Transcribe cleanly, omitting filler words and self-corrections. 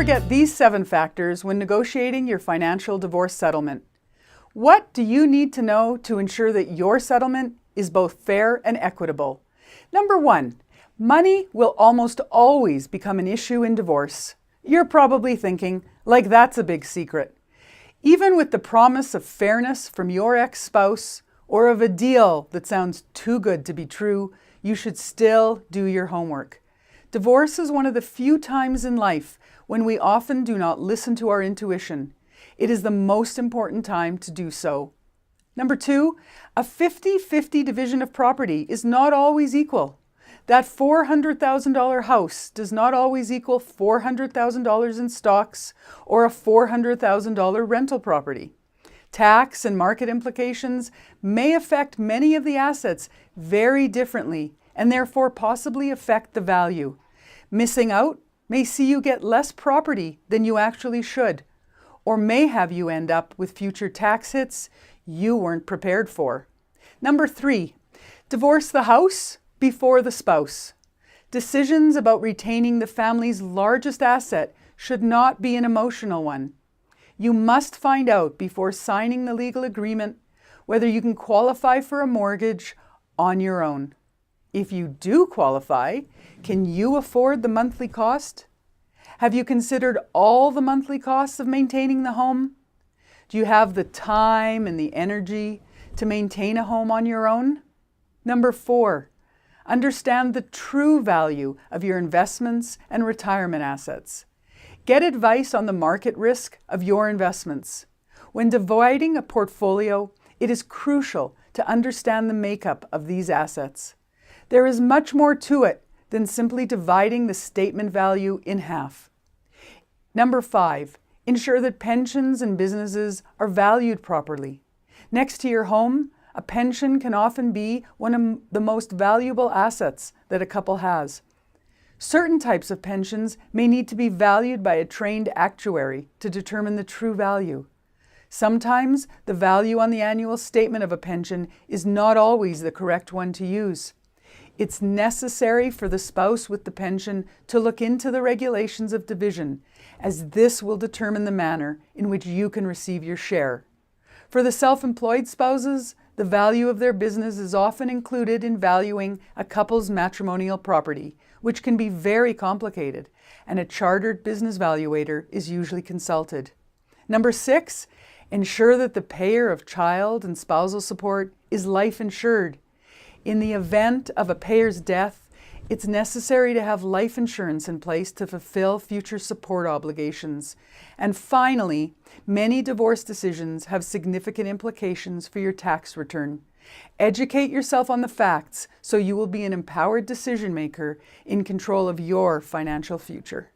forget these 7 factors when negotiating your financial divorce settlement. What do you need to know to ensure that your settlement is both fair and equitable? Number 1, money will almost always become an issue in divorce. You're probably thinking, like that's a big secret. Even with the promise of fairness from your ex-spouse or of a deal that sounds too good to be true, you should still do your homework. Divorce is one of the few times in life when we often do not listen to our intuition. It is the most important time to do so. Number 2, a 50-50 division of property is not always equal. That $400,000 house does not always equal $400,000 in stocks or a $400,000 rental property. Tax and market implications may affect many of the assets very differently and therefore possibly affect the value. Missing out may see you get less property than you actually should, or may have you end up with future tax hits you weren't prepared for. Number 3, divorce the house before the spouse. Decisions about retaining the family's largest asset should not be an emotional one. You must find out before signing the legal agreement whether you can qualify for a mortgage on your own. If you do qualify, can you afford the monthly cost? Have you considered all the monthly costs of maintaining the home? Do you have the time and the energy to maintain a home on your own? Number 4, understand the true value of your investments and retirement assets. Get advice on the market risk of your investments. When dividing a portfolio, it is crucial to understand the makeup of these assets. There is much more to it than simply dividing the statement value in half. Number 5, ensure that pensions and businesses are valued properly. Next to your home, a pension can often be one of the most valuable assets that a couple has. Certain types of pensions may need to be valued by a trained actuary to determine the true value. Sometimes the value on the annual statement of a pension is not always the correct one to use. It's necessary for the spouse with the pension to look into the regulations of division, as this will determine the manner in which you can receive your share. For the self-employed spouses, the value of their business is often included in valuing a couple's matrimonial property, which can be very complicated, and a chartered business valuator is usually consulted. Number 6, ensure that the payer of child and spousal support is life insured. In the event of a payer's death, it's necessary to have life insurance in place to fulfill future support obligations. And finally, many divorce decisions have significant implications for your tax return. Educate yourself on the facts so you will be an empowered decision maker in control of your financial future.